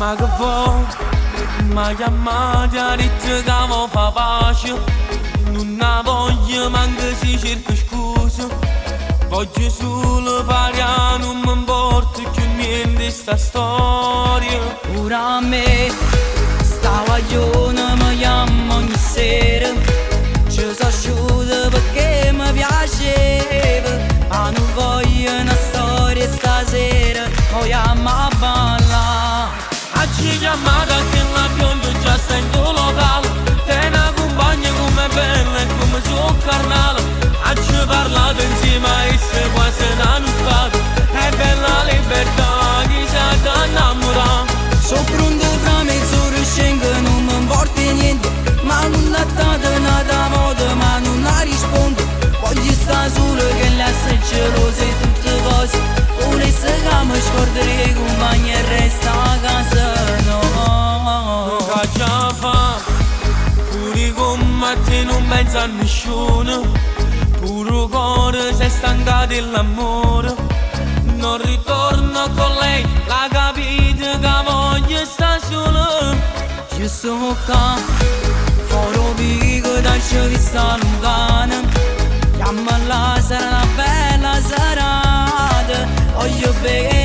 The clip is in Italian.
Ma che vuoi? Ma chiamati a detto che mo fa pace. Non ne voglio manco si cerca scusa. Voglio solo parlare, non mi importa più niente sta storia. Ora a me sta guaglione mi chiama ogni sera. Ci sono asciutta perché mi piaceva, ma non voglio una storia stasera. Poi a me ballare. Oggi chiamata che la bionda già sta in tuo locale. Te una compagna come bella e come suo carnale. Oggi parlato insieme a esse quasi una nottata. È bella la libertà che si è innamorata. Sono pronto fra mezz'ora scengo, non mi importa niente. Ma non ha dato nada moda, ma non la rispondo. Voglio stare solo che la sei gelosa e tutte cose. Volesse che mi scorderei i compagni e resta a casa, no. Che già fa, pure come te non pensa a nessuno. Pure cuore sei stanca dell'amore. Non ritorno con lei, la capite che voglio sta sola. Io sono qua, farò pico da ci sta lontana. Chiamala sarà una bella serata. Voglio bere